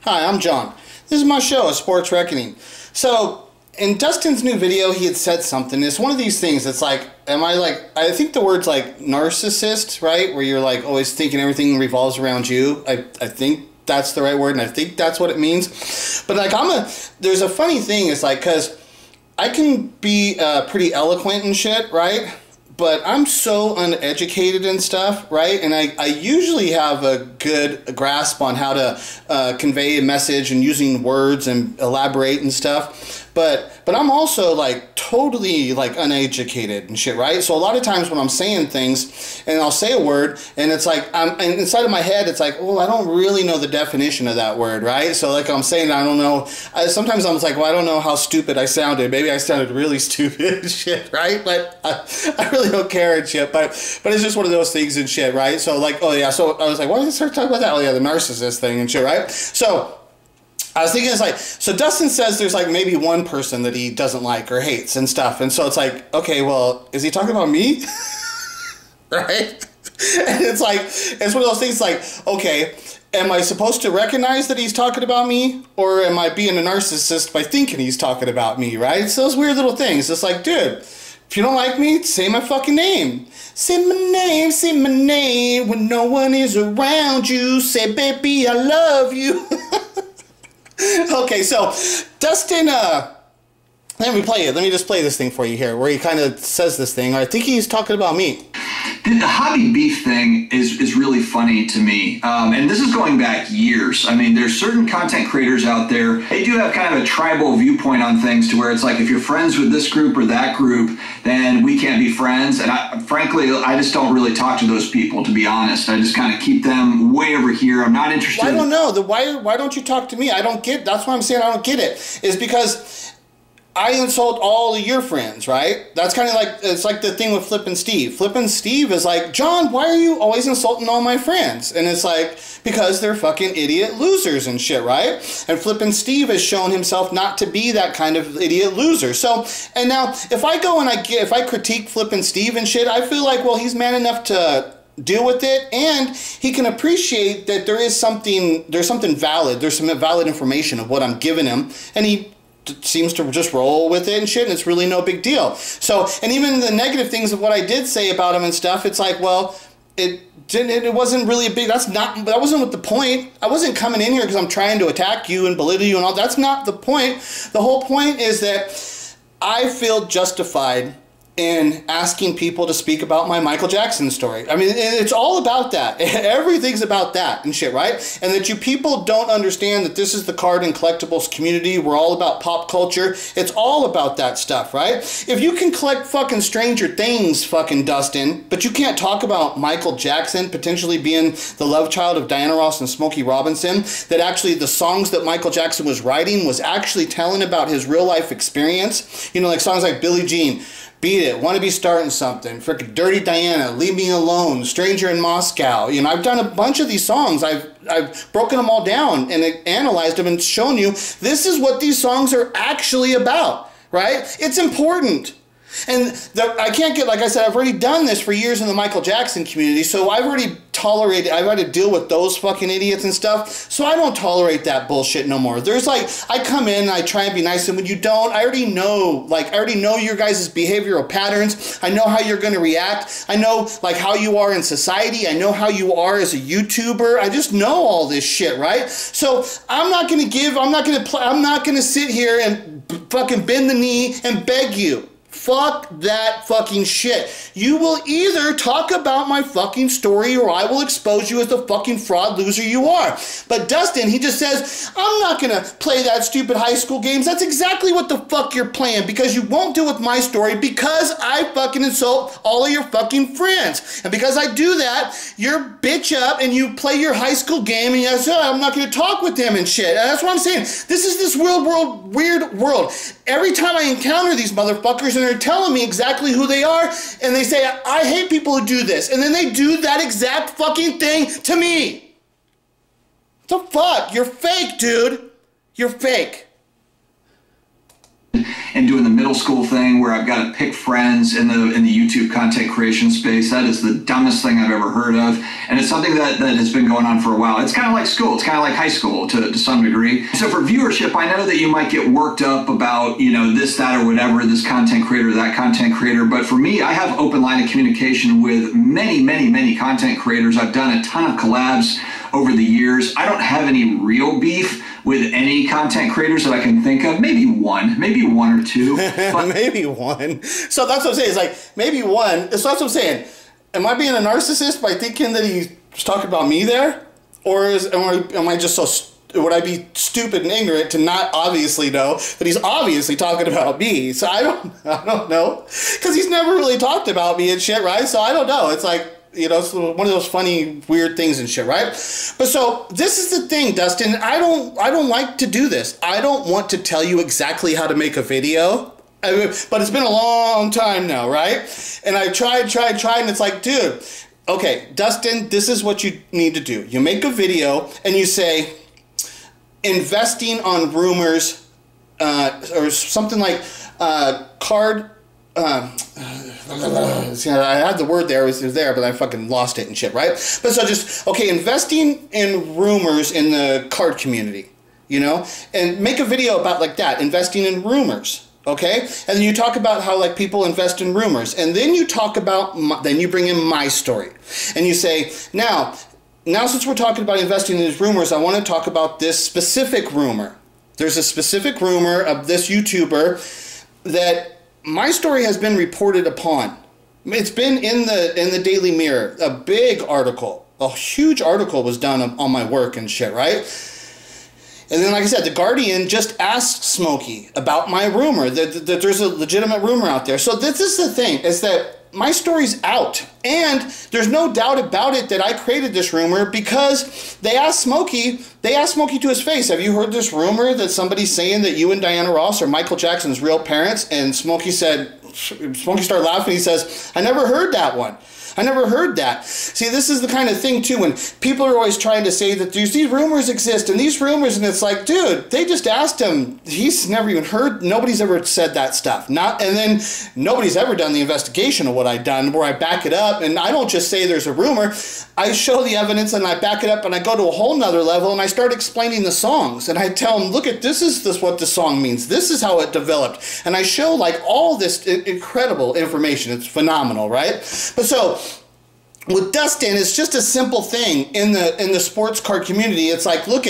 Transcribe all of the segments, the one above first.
Hi, I'm John. This is my show, A Sports Reckoning. So, in Dustin's new video, he had said something. It's one of these things that's like, I think the word's like narcissist, right? Where you're like always thinking everything revolves around you. I think that's the right word, and I think that's what it means. But like, there's a funny thing, it's like, because I can be pretty eloquent and shit, right? But I'm so uneducated and stuff, right? And I usually have a good grasp on how to convey a message and using words and elaborate and stuff. But I'm also like totally like uneducated and shit, right? So a lot of times when I'm saying things and I'll say a word and it's like, and inside of my head, it's like, well, I don't really know the definition of that word, right? So like I'm saying, I don't know. Sometimes I'm like, well, I don't know how stupid I sounded. Maybe I sounded really stupid and shit, right? But I really don't care and shit. But it's just one of those things and shit, right? So like, oh yeah. So I was like, why did I start talking about that? Oh yeah, the narcissist thing and shit, right? So I was thinking, it's like, so Dustin says there's like maybe one person that he doesn't like or hates and stuff. And so it's like, okay, well, is he talking about me? Right? And it's like, it's one of those things like, okay, am I supposed to recognize that he's talking about me? Or am I being a narcissist by thinking he's talking about me, right? It's those weird little things. It's like, dude, if you don't like me, say my fucking name. Say my name when no one is around you. Say, baby, I love you. Okay, so Dustin, let me play it. Let me just play this thing for you here, where he kind of says this thing. I think he's talking about me. The hobby beef thing is really funny to me, and this is going back years. I mean, there's certain content creators out there, they do have kind of a tribal viewpoint on things to where it's like, if you're friends with this group or that group, then we can't be friends. And frankly, I just don't really talk to those people, to be honest. I just kind of keep them way over here. I'm not interested. Well, I don't know. Why don't you talk to me? I don't get, that's why I'm saying I don't get it. Is because I insult all of your friends, right? That's kind of like, it's like the thing with Flippin' Steve. Flippin' Steve is like, John, why are you always insulting all my friends? And it's like, because they're fucking idiot losers and shit, right? And Flippin' Steve has shown himself not to be that kind of idiot loser. So, and now, if I go and if I critique Flippin' Steve and shit, I feel like, well, he's man enough to deal with it, and he can appreciate that there's something valid, there's some valid information of what I'm giving him, and he seems to just roll with it and shit, and it's really no big deal. So, and even the negative things of what I did say about him and stuff, it's like, well, it wasn't really a big, that wasn't what the point. I wasn't coming in here because I'm trying to attack you and belittle you and all. That's not the point. The whole point is that I feel justified in asking people to speak about my Michael Jackson story. I mean, it's all about that. Everything's about that and shit, right? And that you people don't understand that this is the card and collectibles community. We're all about pop culture. It's all about that stuff, right? If you can collect fucking Stranger Things, fucking Dustin, but you can't talk about Michael Jackson potentially being the love child of Diana Ross and Smokey Robinson, that actually the songs that Michael Jackson was writing was actually telling about his real life experience. You know, like songs like Billie Jean, Beat It, Want to Be Starting Something, frickin' Dirty Diana, Leave Me Alone, Stranger in Moscow. You know, I've done a bunch of these songs. I've broken them all down and analyzed them and shown you this is what these songs are actually about, right? It's important. And I can't get, like I said, I've already done this for years in the Michael Jackson community, so I've had to deal with those fucking idiots and stuff, so I don't tolerate that bullshit no more. There's like, I come in and I try and be nice, and when you don't, I already know your guys' behavioral patterns. I know how you're going to react. I know like how you are in society. I know how you are as a YouTuber. I just know all this shit, right? So I'm not going to sit here and fucking bend the knee and beg you. Fuck that fucking shit. You will either talk about my fucking story or I will expose you as the fucking fraud loser you are. But Dustin, he just says, I'm not gonna play that stupid high school games. That's exactly what the fuck you're playing, because you won't deal with my story, because I fucking insult all of your fucking friends. And because I do that, you're bitch up and you play your high school game and you say, oh, I'm not gonna talk with them and shit. And that's what I'm saying. This is this weird world. Every time I encounter these motherfuckers and they're telling me exactly who they are, and they say, I hate people who do this, and then they do that exact fucking thing to me. What the fuck? You're fake, dude. You're fake. and doing the middle school thing where I've got to pick friends in the YouTube content creation space. That is the dumbest thing I've ever heard of. And it's something that has been going on for a while. It's kind of like school. It's kind of like high school to some degree. So for viewership, I know that you might get worked up about, you know, this, that, or whatever, this content creator, that content creator. But for me, I have open line of communication with many, many, many content creators. I've done a ton of collabs over the years. I don't have any real beef with any content creators that I can think of. Maybe one or two. But maybe one. So that's what I'm saying. It's like, maybe one. So that's what I'm saying. Am I being a narcissist by thinking that he's talking about me there? Or am I just so, would I be stupid and ignorant to not obviously know that he's obviously talking about me? So I don't know. Because he's never really talked about me and shit, right? So I don't know. It's like, you know, it's one of those funny, weird things and shit, right? But so this is the thing, Dustin. I don't like to do this. I don't want to tell you exactly how to make a video. But it's been a long time now, right? And I tried, and it's like, dude, okay, Dustin, this is what you need to do. You make a video and you say, investing on rumors, or something like card. See, I had the word there, it was there, but I fucking lost it and shit, right? But so just, okay, investing in rumors in the card community, you know? And make a video about like that, investing in rumors, okay? And then you talk about how like people invest in rumors. And then you talk about, then you bring in my story. And you say, now since we're talking about investing in these rumors, I want to talk about this specific rumor. There's a specific rumor of this YouTuber that my story has been reported upon. It's been in the Daily Mirror, a big article, a huge article was done on my work and shit, right? And then, like I said, The Guardian just asked Smokey about my rumor, that there's a legitimate rumor out there. So this is the thing, is that my story's out. And there's no doubt about it that I created this rumor because they asked Smokey to his face, have you heard this rumor that somebody's saying that you and Diana Ross are Michael Jackson's real parents? And Smokey started laughing. He says, I never heard that one. I never heard that. See, this is the kind of thing, too, when people are always trying to say that these rumors exist and these rumors, and it's like, dude, they just asked him. He's never even heard. Nobody's ever said that stuff. And then nobody's ever done the investigation of what I've done where I back it up. And I don't just say there's a rumor. I show the evidence and I back it up and I go to a whole nother level and I start explaining the songs. And I tell them, look at this is what the song means. This is how it developed. And I show like all this incredible information. It's phenomenal, right? But so with Dustin, it's just a simple thing in the sports card community. It's like, look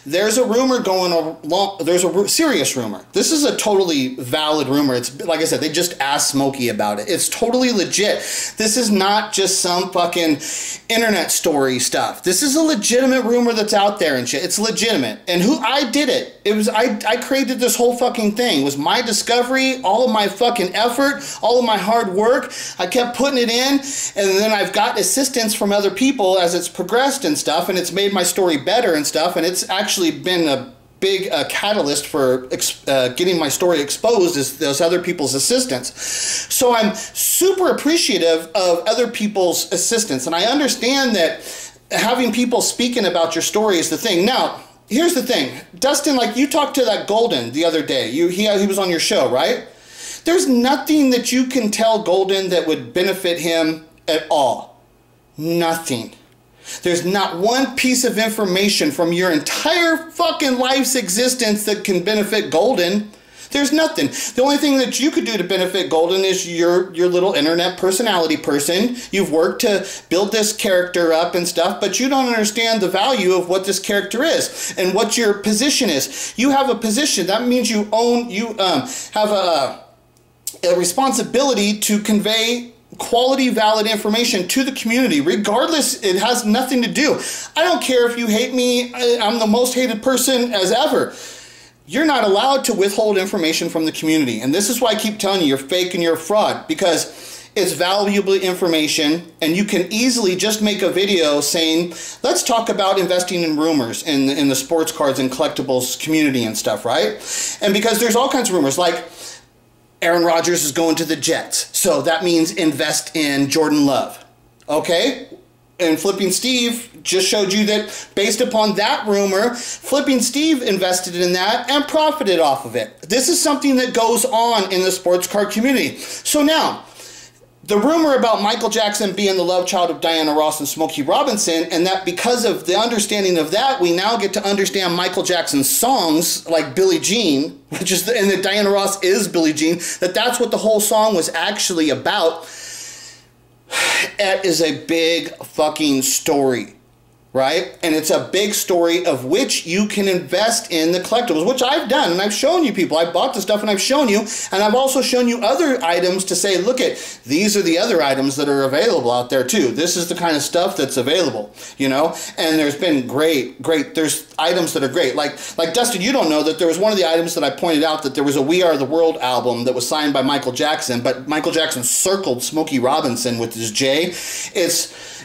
there's a rumor going along. There's a serious rumor. This is a totally valid rumor. It's like I said, they just asked Smokey about it. It's totally legit. This is not just some fucking internet story stuff. This is a legitimate rumor that's out there and shit. It's legitimate. And I did it. It was I created this whole fucking thing. It was my discovery, all of my fucking effort, all of my hard work. I kept putting it in, and then I've got assistance from other people as it's progressed and stuff, and it's made my story better and stuff, and it's actually been a big catalyst for getting my story exposed is those other people's assistance. So I'm super appreciative of other people's assistance, and I understand that having people speaking about your story is the thing. Now, here's the thing. Dustin, like you talked to that Golden the other day. He was on your show, right? There's nothing that you can tell Golden that would benefit him at all. Nothing. There's not one piece of information from your entire fucking life's existence that can benefit Golden. There's nothing. The only thing that you could do to benefit Golden is your little internet personality person. You've worked to build this character up and stuff, but you don't understand the value of what this character is and what your position is. You have a position. That means you have a responsibility to convey quality, valid information to the community. Regardless, it has nothing to do. I don't care if you hate me. I'm the most hated person as ever. You're not allowed to withhold information from the community. And this is why I keep telling you you're fake and you're a fraud, because it's valuable information, and you can easily just make a video saying, let's talk about investing in rumors in the sports cards and collectibles community and stuff, right? And because there's all kinds of rumors, like Aaron Rodgers is going to the Jets, so that means invest in Jordan Love. Okay? And Flipping Steve just showed you that based upon that rumor, Flipping Steve invested in that and profited off of it. This is something that goes on in the sports card community. So now, the rumor about Michael Jackson being the love child of Diana Ross and Smokey Robinson, and that because of the understanding of that, we now get to understand Michael Jackson's songs like Billie Jean, which is and that Diana Ross is Billie Jean, that's what the whole song was actually about. That is a big fucking story, right? And it's a big story of which you can invest in the collectibles, which I've done, and I've shown you people. I bought the stuff and I've shown you, and I've also shown you other items to say, look at, these are the other items that are available out there too. This is the kind of stuff that's available, you know? And there's been great, there's items that are great. Like Dustin, you don't know that there was one of the items that I pointed out that there was a We Are the World album that was signed by Michael Jackson, but Michael Jackson circled Smokey Robinson with his J.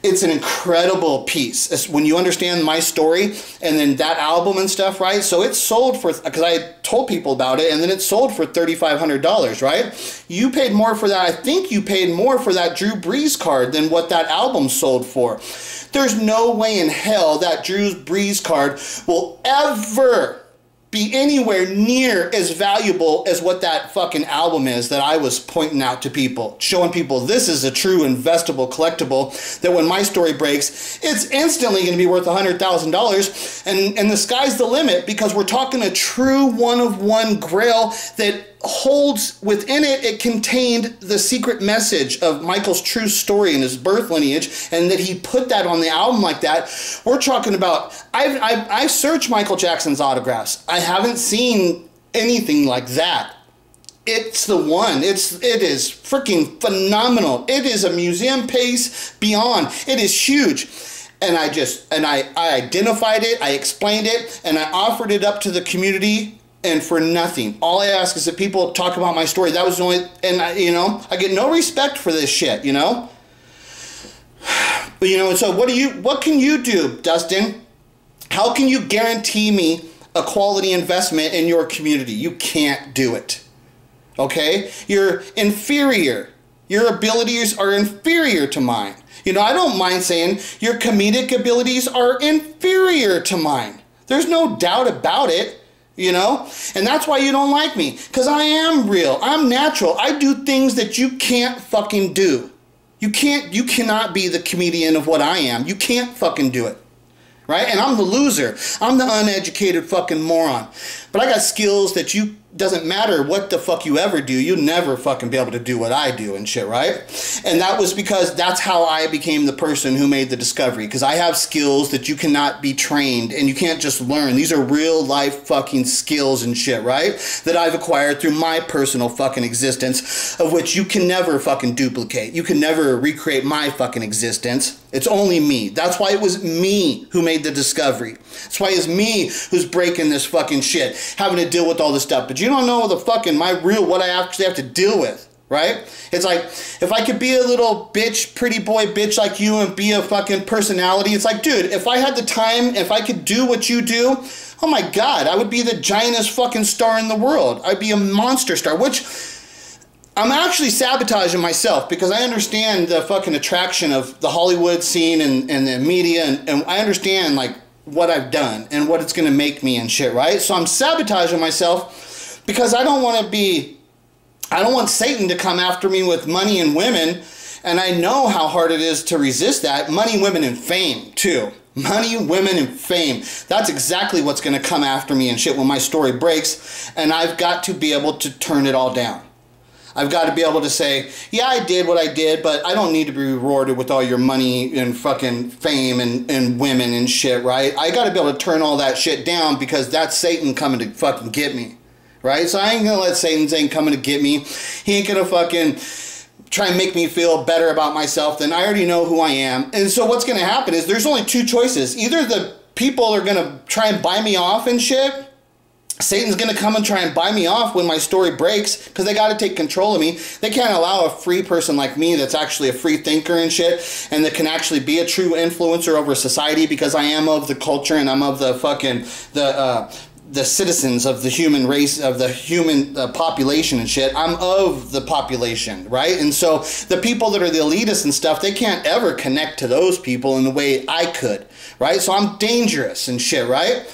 It's an incredible piece. When you understand my story and then that album and stuff, right? So it's sold for, because I told people about it, and then it sold for $3,500, right? You paid more for that. I think you paid more for that Drew Brees card than what that album sold for. There's no way in hell that Drew Brees card will ever be anywhere near as valuable as what that fucking album is that I was pointing out to people, showing people this is a true investable collectible that when my story breaks, it's instantly going to be worth $100,000, and the sky's the limit, because we're talking a true one-of-one grail that holds within it, it contained the secret message of Michael's true story and his birth lineage, and that he put that on the album like that. We're talking about, I've searched Michael Jackson's autographs. I haven't seen anything like that. It's the one. It is freaking phenomenal. It is a museum piece beyond. It is huge. And I identified it, I explained it, and I offered it up to the community, and for nothing. All I ask is that people talk about my story. That was the only, and I get no respect for this shit, you know? But, so what can you do, Dustin? How can you guarantee me a quality investment in your community? You can't do it. Okay? You're inferior. Your abilities are inferior to mine. I don't mind saying your comedic abilities are inferior to mine. There's no doubt about it. And that's why you don't like me, because I am real. I'm natural. I do things that you can't fucking do. You cannot be the comedian of what I am. You can't fucking do it. Right? And I'm the loser. I'm the uneducated fucking moron. But I got skills that doesn't matter what the fuck you ever do, you'll never fucking be able to do what I do and shit, right? And that was because that's how I became the person who made the discovery, because I have skills that you cannot be trained and you can't just learn. These are real life fucking skills and shit, right? That I've acquired through my personal fucking existence, of which you can never fucking duplicate. You can never recreate my fucking existence. It's only me. That's why it was me who made the discovery. That's why it's me who's breaking this fucking shit, having to deal with all this stuff. But you don't know the fucking what I actually have to deal with, right? It's like, if I could be a little bitch, pretty boy bitch like you and be a fucking personality, it's like, dude, if I had the time, if I could do what you do, oh my God, I would be the giantest fucking star in the world. I'd be a monster star, which I'm actually sabotaging myself, because I understand the fucking attraction of the Hollywood scene and the media, and I understand like what I've done and what it's going to make me and shit, right? So I'm sabotaging myself because I don't want Satan to come after me with money and women, and I know how hard it is to resist that. Money, women, and fame too. Money, women, and fame. That's exactly what's going to come after me and shit when my story breaks, and I've got to be able to turn it all down. I've got to be able to say, yeah, I did what I did, but I don't need to be rewarded with all your money and fucking fame and women and shit, right? I got to be able to turn all that shit down, because that's Satan coming to fucking get me, right? So I ain't going to let Satan coming to get me. He ain't going to fucking try and make me feel better about myself than I already know who I am. And so what's going to happen is there's only two choices. Either the people are going to try and buy me off and shit. Satan's going to come and try and buy me off when my story breaks, because they got to take control of me. They can't allow a free person like me that's actually a free thinker and shit, and that can actually be a true influencer over society, because I am of the culture and I'm of the fucking, the citizens of the human race, of the human population and shit. I'm of the population, right? And so the people that are the elitists and stuff, they can't ever connect to those people in the way I could, right? So I'm dangerous and shit, right?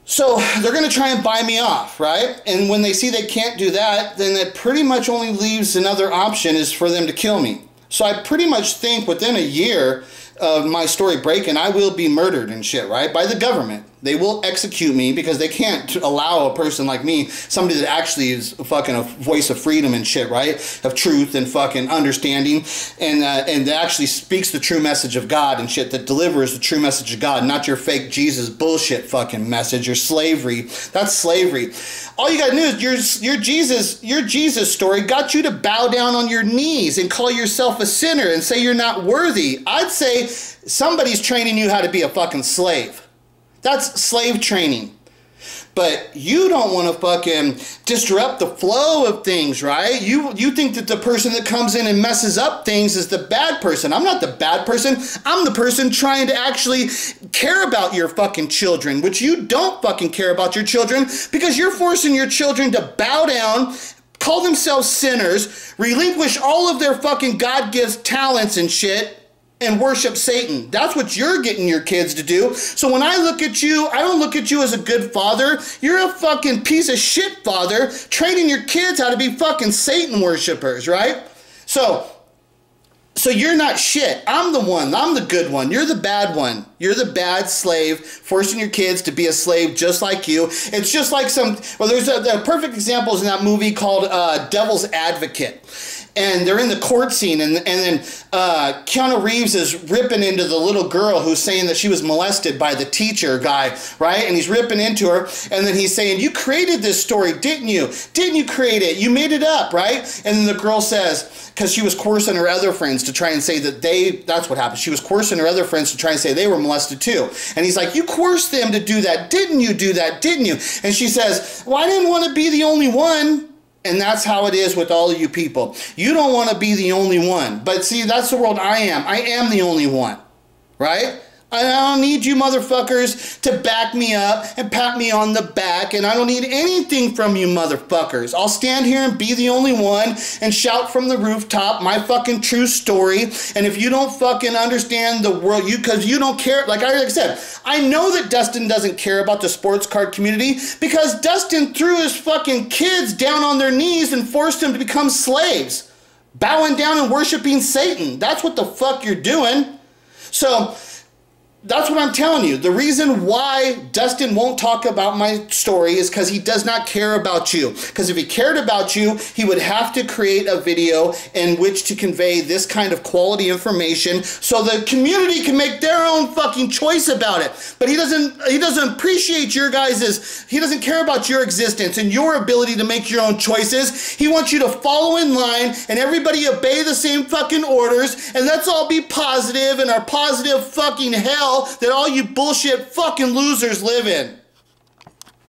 So they're going to try and buy me off, right? And when they see they can't do that, then that pretty much only leaves another option, is for them to kill me. So I pretty much think within a year of my story breaking, I will be murdered and shit, right? By the government. They will execute me because they can't allow a person like me, somebody that actually is fucking a voice of freedom and shit, right? Of truth and fucking understanding, and that actually speaks the true message of God and shit, that delivers the true message of God, not your fake Jesus bullshit fucking message, your slavery. That's slavery. All you gotta do is your Jesus story got you to bow down on your knees and call yourself a sinner and say you're not worthy. I'd say somebody's training you how to be a fucking slave. That's slave training. But you don't want to fucking disrupt the flow of things, right? You think that the person that comes in and messes up things is the bad person. I'm not the bad person. I'm the person trying to actually care about your fucking children, which you don't fucking care about your children because you're forcing your children to bow down, call themselves sinners, relinquish all of their fucking God-given talents and shit, and worship Satan. That's what you're getting your kids to do. So when I look at you, I don't look at you as a good father. You're a fucking piece of shit father, training your kids how to be fucking Satan worshipers, right? So you're not shit. I'm the one. I'm the good one. You're the bad one. You're the bad slave, forcing your kids to be a slave just like you. It's just like there's a perfect example is in that movie called Devil's Advocate. And they're in the court scene, and then Keanu Reeves is ripping into the little girl who's saying that she was molested by the teacher guy, right? And he's ripping into her, and then he's saying, you created this story, didn't you? Didn't you create it? You made it up, right? And then the girl says, because she was coercing her other friends to try and say that that's what happened. She was coercing her other friends to try and say they were molested too. And he's like, you coerced them to do that. Didn't you do that? Didn't you? And she says, well, I didn't want to be the only one. And that's how it is with all of you people. You don't want to be the only one. But see, that's the world I am. I am the only one. Right? I don't need you motherfuckers to back me up and pat me on the back, and I don't need anything from you motherfuckers. I'll stand here and be the only one and shout from the rooftop my fucking true story. And if you don't fucking understand the world, because you don't care, like I said, I know that Dustin doesn't care about the sports card community because Dustin threw his fucking kids down on their knees and forced them to become slaves, bowing down and worshiping Satan. That's what the fuck you're doing. So that's what I'm telling you. The reason why Dustin won't talk about my story is because he does not care about you. Because if he cared about you, he would have to create a video in which to convey this kind of quality information so the community can make their own fucking choice about it. But he doesn't appreciate your guys's, he doesn't care about your existence and your ability to make your own choices. He wants you to follow in line and everybody obey the same fucking orders, and let's all be positive in our positive fucking hell that all you bullshit fucking losers live in.